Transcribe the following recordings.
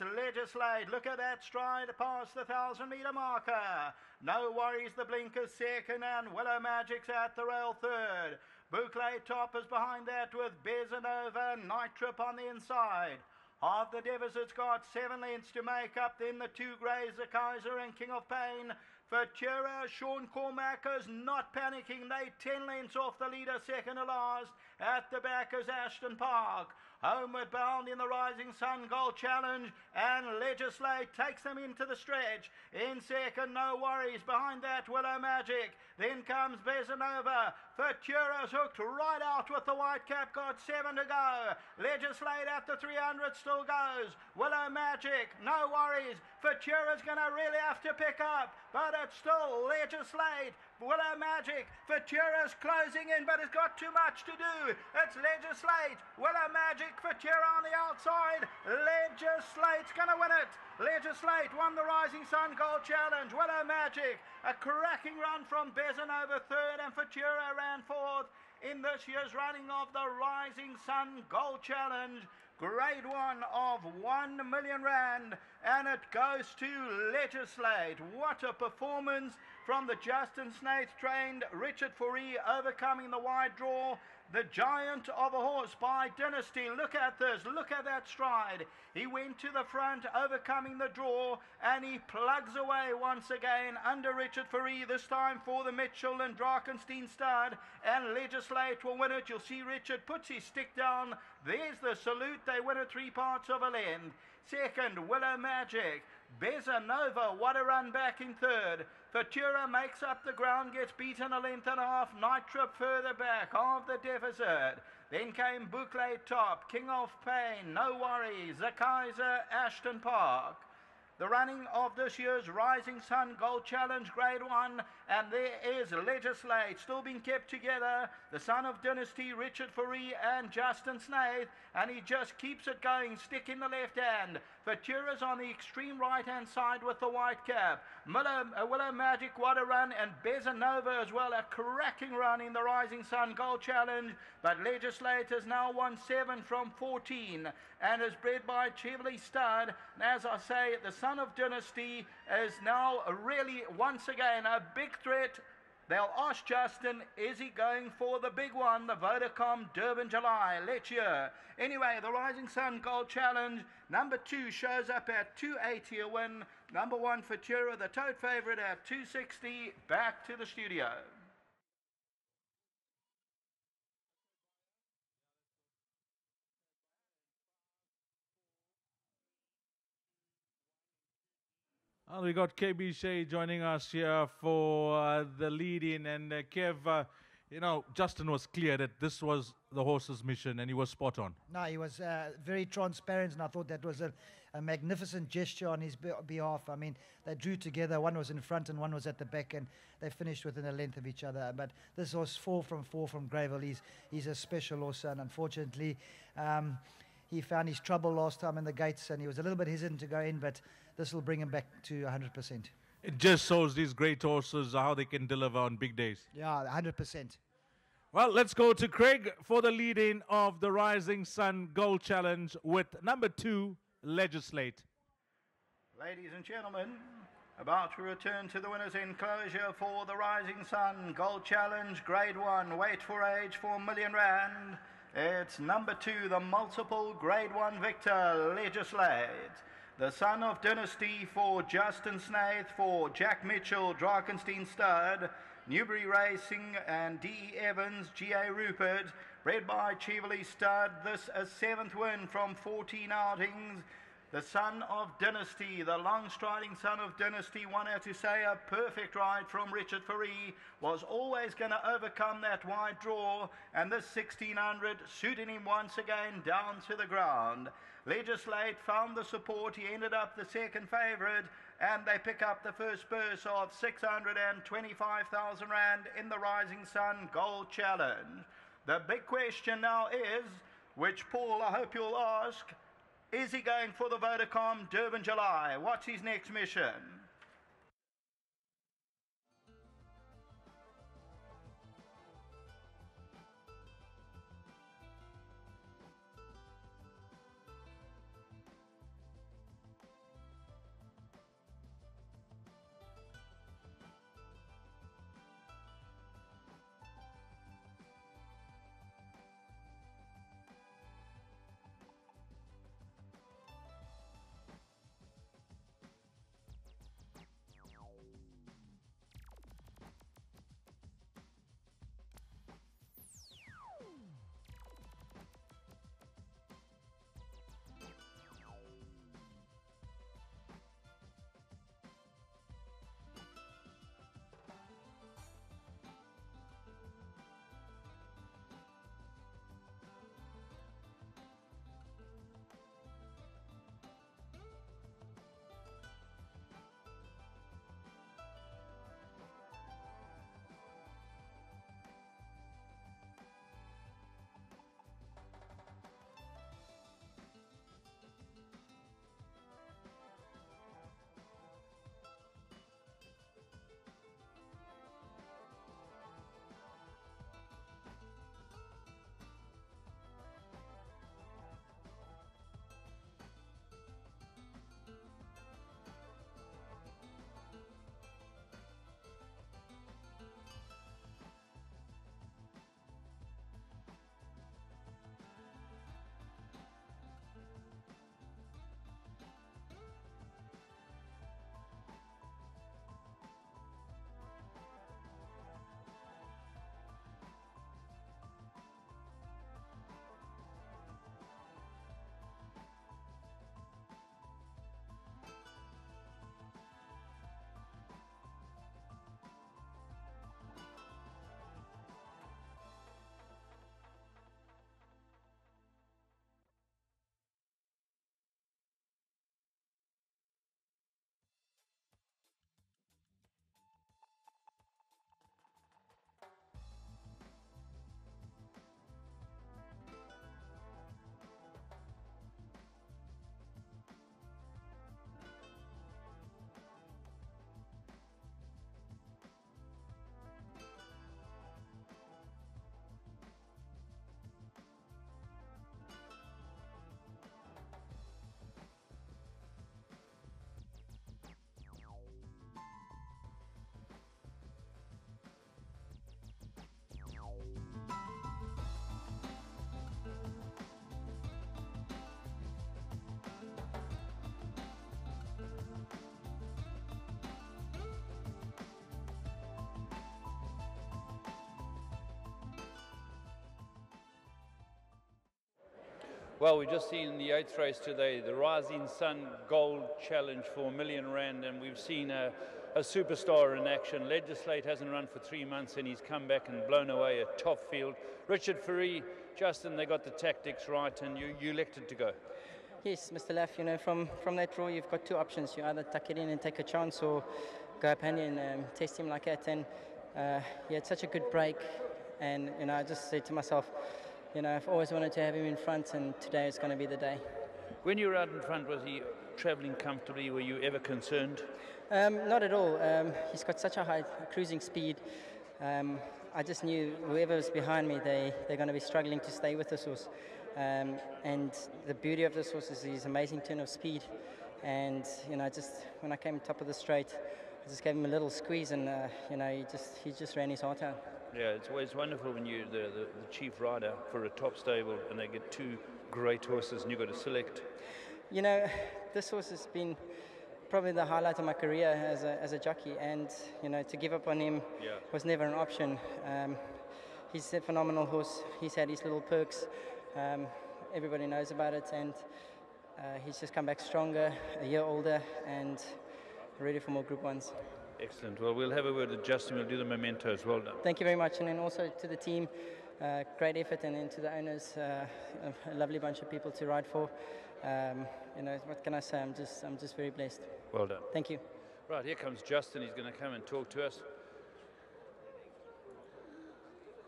Legislate, look at that stride past the 1,000-metre marker. No Worries, the Blinkers second, and Willow Magic's at the rail third. Boucle top is behind that with Bezanova, Night Trip on the inside. Half the deficit's got 7 lengths to make up, then the 2 greys, the Kaiser and King of Pain. Futura, Sean Cormackers not panicking. They 10 lengths off the leader, second to last. At the back is Ashton Park. Homeward Bound in the Rising Sun Gold Challenge, and Legislate takes them into the stretch. In second, No Worries. Behind that, Willow Magic. Then comes Bezanova. Futura's hooked right out with the white cap, got 7 to go. Legislate at the 300 still goes. Willow Magic, No Worries. Futura's going to really have to pick up, but it's still Legislate. Willow Magic, Futura's closing in, but it's got too much to do. It's Legislate, Willow Magic, Futura on the outside. Legislate's going to win it. Legislate won the Rising Sun Gold Challenge. Willow Magic, a cracking run from Bezanova third, and Futura ran fourth in this year's running of the Rising Sun Gold Challenge. Grade 1 of 1 million rand, and it goes to Legislate. What a performance from the Justin Snaith trained Richard Fourie, overcoming the wide draw. The giant of a horse by Dynasty. Look at this, look at that stride. He went to the front, overcoming the draw, and he plugs away once again under Richard Fourie, this time for the Mitchell and Drakenstein stud, and Legislate will win it. You'll see Richard puts his stick down. There's the salute. They win it 3 parts of a length. Second, Willow Magic. Bezanova, what a run back in third. Futura makes up the ground, gets beaten a length and a half. Night Trip further back, half the deficit. Then came Boucle top, King of Pain, No Worries, the Kaiser, Ashton Park. The running of this year's Rising Sun Gold Challenge Grade 1, and there is Legislate still being kept together, the son of Dynasty, Richard Fourie and Justin Snaith, and he just keeps it going, stick in the left hand. Futura's on the extreme right hand side with the white cap. Willow Magic, what a run, and Bezanova as well, a cracking run in the Rising Sun Gold Challenge, but Legislate has now won 7 from 14 and is bred by Chevrolet Stud, and as I say, the son of Dynasty is now really once again a big threat. They'll ask Justin, is he going for the big one, the Vodacom Durban July? Let's hear. Anyway, the Rising Sun Gold Challenge, number 2 shows up at 280 a win. Number 1 Futura, the tote favourite at 260. Back to the studio. Well, we got KB Shea joining us here for the lead-in, and Kev, Justin was clear that this was the horse's mission, and he was spot on. No, he was very transparent, and I thought that was a magnificent gesture on his behalf. I mean, they drew together. One was in front and one was at the back, and they finished within a length of each other. But this horse, 4 from Greyville, he's a special horse, and unfortunately, he found his trouble last time in the gates, and he was a little bit hesitant to go in, but this will bring him back to 100%. It just shows these great horses how they can deliver on big days. Yeah, 100%. Well, let's go to Craig for the lead-in of the Rising Sun Gold Challenge with number 2, Legislate. Ladies and gentlemen, about to return to the winner's enclosure for the Rising Sun Gold Challenge Grade 1, weight for age, 4 million rand. It's number 2, the multiple Grade 1 victor, Legislate. The son of Dynasty for Justin Snaith, for Jack Mitchell, Drakenstein Stud, Newbury Racing and D.E. Evans, G.A. Rupert, bred by Chevrolet Stud. This a 7th win from 14 outings. The son of Dynasty, the long-striding son of Dynasty, one had to say a perfect ride from Richard Fourie, was always going to overcome that wide draw, and this 1600 suited him once again down to the ground. Legislate found the support, he ended up the second favourite, and they pick up the first purse of 625,000 rand in the Rising Sun Gold Challenge. The big question now is, which Paul I hope you'll ask, is he going for the Vodacom Durban July? What's his next mission? Well, we've just seen the 8th race today, the Rising Sun Gold Challenge for R1,000,000, and we've seen a superstar in action. Legislate hasn't run for 3 months, and he's come back and blown away a top field. Richard Fourie, Justin, they got the tactics right, and you elected to go. Yes, Mr. Laff, you know, from that draw, you've got 2 options. You either tuck it in and take a chance, or go up and test him like that. And he had such a good break, and you know, I just said to myself, you know, I've always wanted to have him in front, and today is going to be the day. When you were out in front, was he travelling comfortably? Were you ever concerned? Not at all. He's got such a high cruising speed. I just knew whoever's behind me, they're going to be struggling to stay with this horse. And the beauty of this horse is his amazing turn of speed. And you know, just when I came top of the straight, I just gave him a little squeeze, and you know, he just ran his heart out. Yeah, it's always wonderful when you're the chief rider for a top stable and they get 2 great horses and you've got to select. You know, this horse has been probably the highlight of my career as a jockey, and you know, to give up on him was never an option. He's a phenomenal horse. He's had his little perks. Everybody knows about it, and he's just come back stronger, a year older, and ready for more Group 1s. Excellent. Well, we'll have a word with Justin. We'll do the mementos. Well done. Thank you very much, and then also to the team, great effort, and then to the owners, a lovely bunch of people to ride for. You know, what can I say? I'm just very blessed. Well done. Thank you. Right, here comes Justin. He's going to come and talk to us.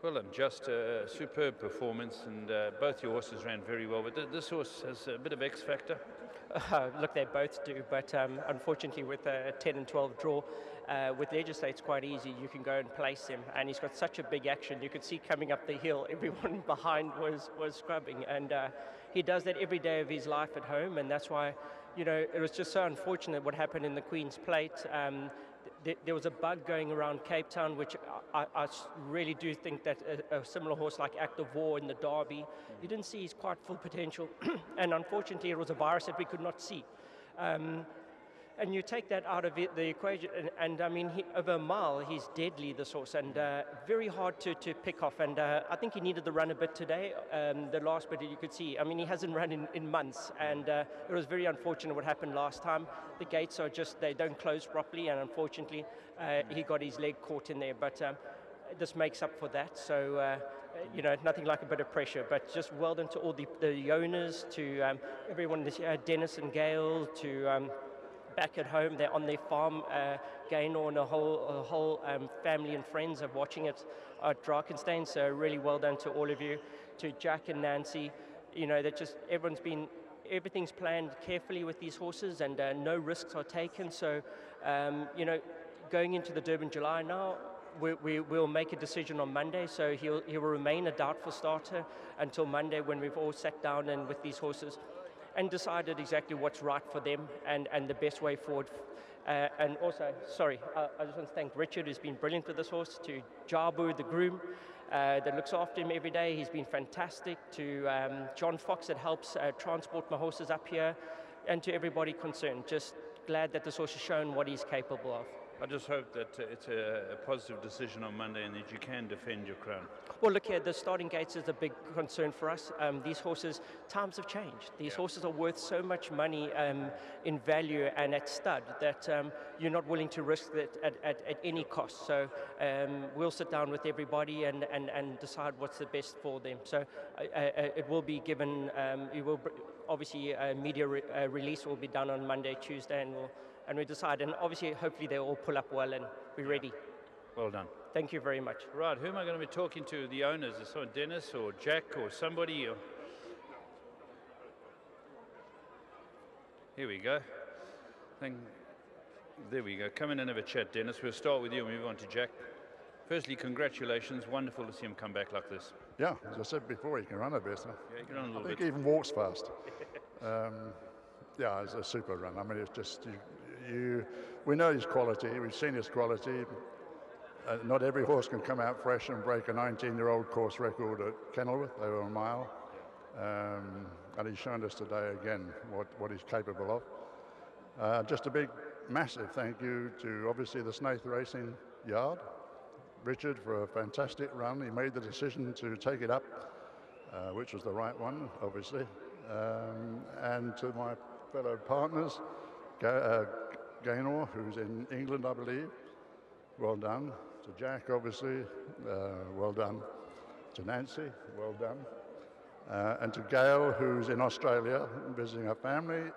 Well done, just a superb performance, and both your horses ran very well, but this horse has a bit of X factor. Look, they both do, but unfortunately with a 10 and 12 draw, with Legislate it's quite easy. You can go and place him, and he's got such a big action. You could see coming up the hill, everyone behind was scrubbing, and he does that every day of his life at home, and that's why, you know, it was just so unfortunate what happened in the Queen's Plate. There was a bug going around Cape Town, which I really do think that a similar horse like Act of War in the Derby, you didn't see his quite full potential, and unfortunately it was a virus that we could not see. And you take that out of the equation, and I mean, over a mile, he's deadly, this horse, and very hard to pick off. And I think he needed the run a bit today, the last bit you could see. I mean, he hasn't run in months, and it was very unfortunate what happened last time. The gates are just, they don't close properly, and unfortunately, he got his leg caught in there. But this makes up for that. So, you know, nothing like a bit of pressure, but just well done to all the owners, to everyone, Dennis and Gail, to back at home. They're on their farm, Gaynor and a whole family and friends are watching it at Drakenstein. So really well done to all of you, to Jack and Nancy. You know, that just everything's planned carefully with these horses, and no risks are taken. So, you know, going into the Durban July now, we'll make a decision on Monday. So he will remain a doubtful starter until Monday, when we've all sat down and with these horses and decided exactly what's right for them and the best way forward. And also, sorry, I just want to thank Richard, who's been brilliant with this horse, to Jabu, the groom, that looks after him every day. He's been fantastic. To John Fox, that helps transport my horses up here, and to everybody concerned. Just glad that this horse has shown what he's capable of. I just hope that it's a positive decision on Monday and that you can defend your crown. Well, look here, the starting gates is a big concern for us. These horses, times have changed. These horses are worth so much money in value and at stud that you're not willing to risk that at any cost. So we'll sit down with everybody and decide what's the best for them. So it will be given, obviously a media release will be done on Monday, Tuesday, and we decide. And obviously, hopefully they all pull up well and be ready. Well done. Thank you very much. Right, who am I going to be talking to? The owners? Is someone Dennis or Jack or somebody? Or... Here we go. There we go. Come in and have a chat, Dennis. We'll start with you and move on to Jack. Firstly, congratulations. Wonderful to see him come back like this. Yeah, as I said before, he can run a bit. Yeah, he can run a little bit. I think bit. he even walks fast. Yeah, it's a super run. I mean, it's just, we know his quality. We've seen his quality. Not every horse can come out fresh and break a 19-year-old course record at Kenilworth over a mile. And he's shown us today again what he's capable of. Just a big, massive thank you to obviously the Snaith Racing Yard, Richard, for a fantastic run. He made the decision to take it up, which was the right one, obviously. And to my fellow partners, Gaynor, who's in England, I believe, well done. To Jack, obviously, well done. To Nancy, well done. And to Gail, who's in Australia visiting her family,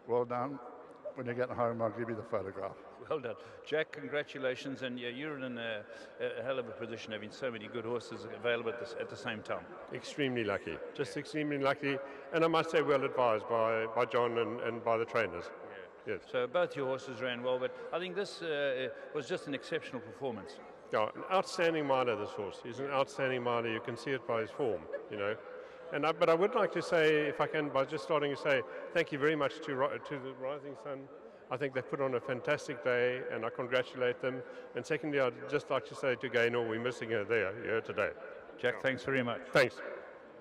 well done. When you get home, I'll give you the photograph. Well done. Jack, congratulations, and you're in a hell of a position having so many good horses available at the same time. Extremely lucky, just extremely lucky, and I must say well advised by John and by the trainers. Yeah. Yes. So both your horses ran well, but I think this was just an exceptional performance. Yeah, an outstanding miler, this horse. He's an outstanding miler, you can see it by his form, you know. But I would like to say, if I can, by just starting to say thank you very much to the Rising Sun. I think they put on a fantastic day, and I congratulate them. And secondly, I'd just like to say to Gaynor, we're missing her here today. Jack, thanks very much. Thanks.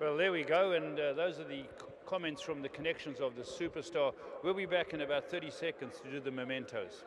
Well, there we go, and those are the comments from the connections of the superstar. We'll be back in about 30 seconds to do the mementos.